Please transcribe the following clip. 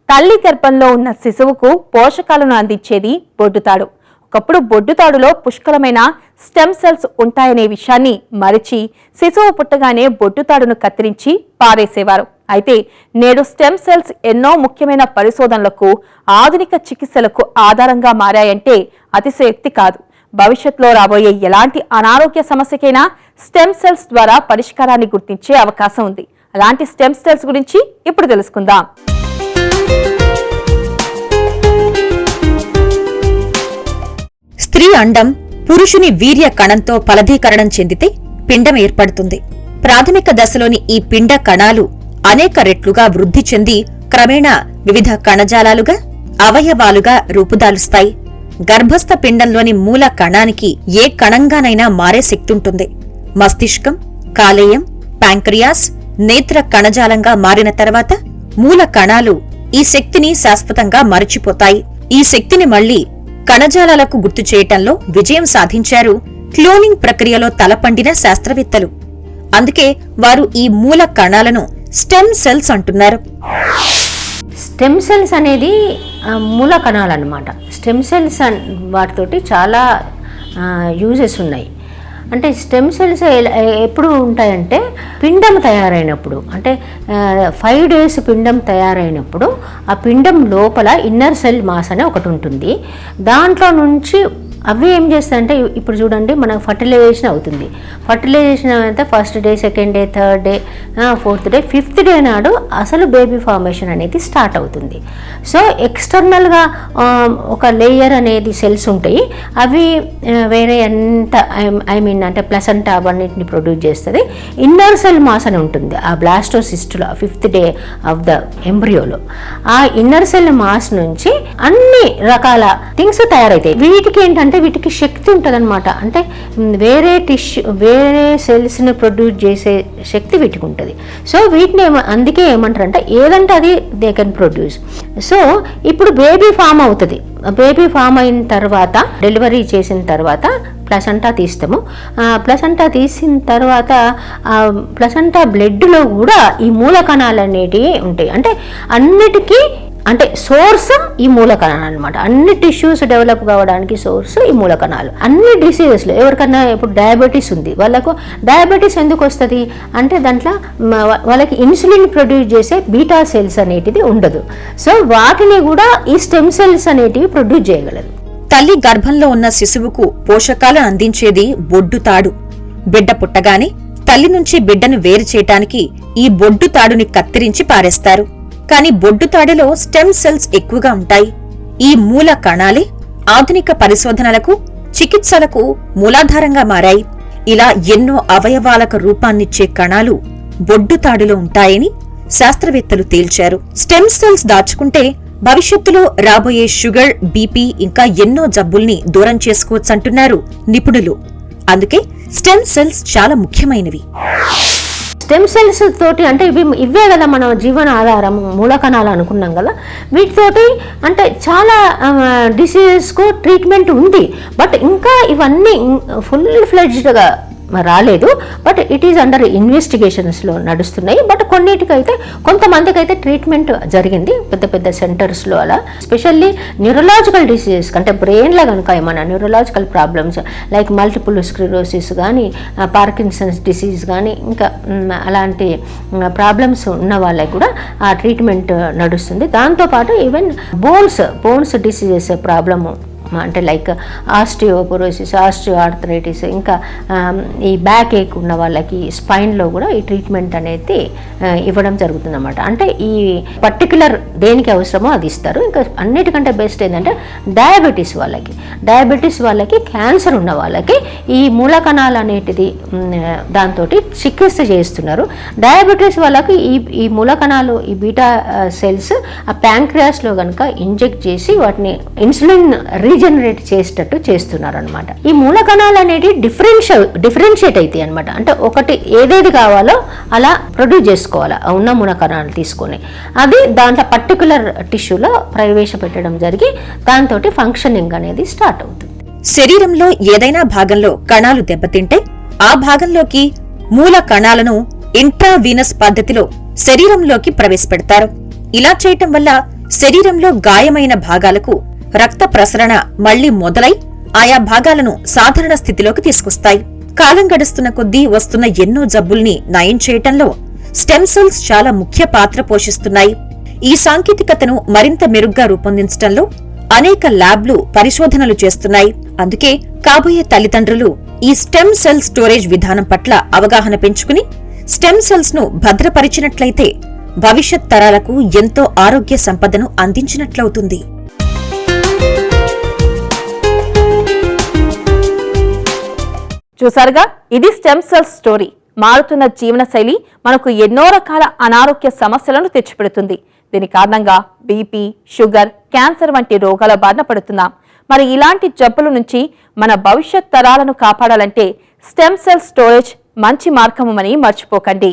తల్లి గర్భంలో ఉన్న శిశువుకు పోషకాలను అందించేది బొడ్డుతాడు. ఒకప్పుడు బొడ్డుతాడులో పుష్కలమైన స్టెమ్ సెల్స్ ఉంటాయనే విషయాన్ని మరిచి శిశువు పుట్టగానే బొడ్డుతాడును కత్తిరించి పారేసేవారు. అయితే నేడు స్టెమ్ సెల్స్ ఎన్నో ముఖ్యమైన పరిశోధనలకు, ఆధునిక చికిత్సలకు ఆధారంగా మారాయంటే అతిశయోక్తి కాదు. భవిష్యత్తులో రాబోయే ఎలాంటి అనారోగ్య సమస్యకైనా స్టెమ్ సెల్స్ ద్వారా పరిష్కారాన్ని గుర్తించే అవకాశం ఉంది. అలాంటి స్టెమ్ సెల్స్ గురించి ఇప్పుడు తెలుసుకుందాం. స్త్రీ అండం పురుషుని వీర్య కణంతో ఫలదీకరణం చెందితే పిండం ఏర్పడుతుంది. ప్రాథమిక దశలోని ఈ పిండ కణాలు అనేక రెట్లుగా వృద్ధి చెంది క్రమేణా వివిధ కణజాలాలుగా, అవయవాలుగా రూపుదాలుస్తాయి. గర్భస్థ పిండంలోని మూల కణానికి ఏ కణంగానైనా మారే శక్తుంటుంది. మస్తిష్కం, కాలేయం, ప్యాంక్రియాస్, నేత్ర కణజాలంగా మారిన తర్వాత మూల కణాలు ఈ శక్తిని శాశ్వతంగా మరచిపోతాయి. ఈ శక్తిని మళ్లీ కణజాలాలకు గుర్తు చేయటంలో విజయం సాధించారు క్లోనింగ్ ప్రక్రియలో తలపండిన శాస్త్రవేత్తలు. అందుకే వారు ఈ మూల కణాలను స్టెమ్ సెల్స్ అంటున్నారు. స్టెమ్ సెల్స్ అనేది మూల కణాలు అన్నమాట. స్టెమ్ సెల్స్ వాటితోటి చాలా యూజెస్ ఉన్నాయి. అంటే స్టెమ్ సెల్స్ ఎప్పుడు ఉంటాయంటే పిండం తయారైనప్పుడు, అంటే 5 days పిండం తయారైనప్పుడు ఆ పిండం లోపల ఇన్నర్ సెల్ మాస్ అనే ఒకటి ఉంటుంది. దాంట్లో నుంచి అవి ఏం చేస్తాయంటే, ఇప్పుడు చూడండి మనకు ఫర్టిలైజేషన్ అవుతుంది. ఫర్టిలైజేషన్ అయితే first day, second day, third day, fourth day, fifth day నాడు అసలు బేబీ ఫార్మేషన్ అనేది స్టార్ట్ అవుతుంది. సో ఎక్స్టర్నల్గా ఒక లేయర్ అనేది సెల్స్ ఉంటాయి. అవి వేరే ఎంత అంటే ప్లసెంటా అవన్నిటిని ప్రొడ్యూస్ చేస్తుంది. ఇన్నర్ సెల్ మాస్ అని ఉంటుంది ఆ బ్లాస్టోసిస్ట్లో 5th day ఆఫ్ ద ఎంబ్రియోలో. ఆ ఇన్నర్ సెల్ మాస్ నుంచి అన్ని రకాల థింగ్స్ తయారవుతాయి. వీటికి ఏంటంటే వీటికి శక్తి ఉంటుంది అనమాట. అంటే వేరే సెల్స్ని ప్రొడ్యూస్ చేసే శక్తి వీటికి ఉంటుంది. సో వీటిని అందుకే ఏమంటారంటే ఏదంటే అది దే కెన్ ప్రొడ్యూస్. సో ఇప్పుడు బేబీ ఫామ్ అవుతుంది. బేబీ ఫామ్ అయిన తర్వాత, డెలివరీ చేసిన తర్వాత ప్లసెంటా తీస్తాము. ప్లసెంటా తీసిన తర్వాత ప్లసెంటా బ్లడ్లో కూడా ఈ మూల కణాలు అనేటివి ఉంటాయి. అంటే అన్నిటికీ అంటే సోర్స్ ఈ మూల కణాలు అనమాట. అన్ని టిష్యూస్ డెవలప్ కావడానికి సోర్స్ ఈ మూల కణాలు. అన్ని డిసీజెస్లో ఎవరికన్నా ఇప్పుడు డయాబెటీస్ ఉంది, వాళ్ళకు డయాబెటీస్ ఎందుకు వస్తుంది అంటే దాంట్లో వాళ్ళకి ఇన్సులిన్ ప్రొడ్యూస్ చేసే బీటా సెల్స్ అనేటిది ఉండదు. సో వాటిని కూడా ఈ స్టెమ్ సెల్స్ అనేటివి ప్రొడ్యూస్ చేయగలదు. తల్లి గర్భంలో ఉన్న శిశువుకు పోషకాలు అందించేది బొడ్డుతాడు. బిడ్డ పుట్టగానే తల్లి నుంచి బిడ్డను వేరు చేయటానికి ఈ బొడ్డుతాడుని కత్తిరించి పారేస్తారు. కాని బొడ్డుతాడులో స్టెమ్ సెల్స్ ఎక్కువగా ఉంటాయి. ఈ మూల కణాలే ఆధునిక పరిశోధనలకు, చికిత్సలకు మూలాధారంగా మారాయి. ఇలా ఎన్నో అవయవాలకు రూపాన్నిచ్చే కణాలు బొడ్డుతాడులో ఉంటాయని శాస్త్రవేత్తలు తేల్చారు. స్టెమ్ సెల్స్ దాచుకుంటే భవిష్యత్తులో రాబోయే షుగర్, బీపీ ఇంకా ఎన్నో జబ్బుల్ని దూరం చేసుకోవచ్చంటున్నారు నిపుణులు. అందుకే స్టెమ్ సెల్స్ చాలా ముఖ్యమైనవి. స్టెమ్ సెల్స్ తోటి అంటే ఇవే కదా మన జీవన ఆధారం, మూల కణాలు అనుకున్నాం కదా. వీటితోటి అంటే చాలా డిసీజెస్కు ట్రీట్మెంట్ ఉంది. బట్ ఇంకా ఇవన్నీ ఫుల్ ఫ్లెడ్జ్డ్గా రాలేదు. బట్ ఇట్ ఈజ్ అండర్ ఇన్వెస్టిగేషన్స్లో నడుస్తున్నాయి. బట్ కొన్నిటికైతే కొంతమందికి అయితే ట్రీట్మెంట్ జరిగింది పెద్ద పెద్ద సెంటర్స్లో. అలా స్పెషల్లీ న్యూరలాజికల్ డిసీజెస్ అంటే బ్రెయిన్లో కనుక ఏమైనా neurological problems like multiple sclerosis కానీ, పార్కిన్సన్స్ డిసీజ్ కానీ, ఇంకా అలాంటి ప్రాబ్లమ్స్ ఉన్న వాళ్ళకి కూడా ఆ ట్రీట్మెంట్ నడుస్తుంది. దాంతోపాటు ఈవెన్ బోన్స్ డిసీజెస్ ప్రాబ్లము అంటే లైక్ ఆస్టియోపోరోసిస్, ఆస్టియోఆర్థరైటిస్, ఇంకా ఈ బ్యాక్ ఏక్ ఉన్న వాళ్ళకి స్పైన్లో కూడా ఈ ట్రీట్మెంట్ అనేది ఇవ్వడం జరుగుతుందన్నమాట. అంటే ఈ పర్టికులర్ దేనికి అవసరమో అది ఇస్తారు. ఇంకా అన్నిటికంటే బెస్ట్ ఏంటంటే డయాబెటీస్ వాళ్ళకి, క్యాన్సర్ ఉన్న వాళ్ళకి ఈ మూల కణాలు అనేటిది దాంతో చికిత్స చేస్తున్నారు. డయాబెటీస్ వాళ్ళకి ఈ మూల కణాలు, ఈ బీటా సెల్స్ ఆ ప్యాంక్రియాస్లో కనుక ఇంజెక్ట్ చేసి వాటిని ఇన్సులిన్ రీజనరేట్ చేసేటట్టు చేస్తున్నారు అనమాట. ఈ మూల కణాలు అనేవి డిఫరెన్షియేట్ అవుతాయి అనమాట. అంటే ఒకటి ఏదేది కావాలో అలా ప్రొడ్యూస్ చేసుకోవాలి ఉన్న మూల కణాలు తీసుకొని, అది దాంట్లో పర్టికులర్ టిష్యూలో ప్రవేశపెట్టడం జరిగి దాంతో ఫంక్షనింగ్ అనేది స్టార్ట్ అవుతుంది. శరీరంలో ఏదైనా భాగంలో కణాలు దెబ్బతింటే ఆ భాగంలోకి మూల కణాలను ఇంట్రావీనస్ పద్ధతిలో శరీరంలోకి ప్రవేశపెడతారు. ఇలా చేయటం వల్ల శరీరంలో గాయమైన భాగాలకు రక్త ప్రసరణ మళ్లీ మొదలై ఆయా భాగాలను సాధారణ స్థితిలోకి తీసుకొస్తాయి. కాలం గడుస్తున్న కొద్దీ వస్తున్న ఎన్నో జబ్బుల్ని నయం చేయటంలో స్టెమ్ సెల్స్ చాలా ముఖ్య పాత్ర పోషిస్తున్నాయి. ఈ సాంకేతికతను మరింత మెరుగ్గా రూపొందించడంలో అనేక ల్యాబ్లు పరిశోధనలు చేస్తున్నాయి. అందుకే కాబోయే తల్లిదండ్రులు ఈ స్టెమ్ సెల్ స్టోరేజ్ విధానం పట్ల అవగాహన పెంచుకుని స్టెమ్ సెల్స్ ను భద్రపరిచినట్లయితే భవిష్యత్ తరాలకు ఎంతో ఆరోగ్య సంపదను అందించినట్లవుతుంది. చూసారుగా, ఇది స్టెమ్ సెల్స్ స్టోరీ. మారుతున్న జీవనశైలి మనకు ఎన్నో రకాల అనారోగ్య సమస్యలను తెచ్చిపెడుతుంది. దీని కారణంగా బీపీ, షుగర్, క్యాన్సర్ వంటి రోగాల బారిన పడుతున్నాం. మరి ఇలాంటి జబ్బుల నుంచి మన భవిష్యత్ తరాలను కాపాడాలంటే స్టెమ్ సెల్ స్టోరేజ్ మంచి మార్గమని మర్చిపోకండి.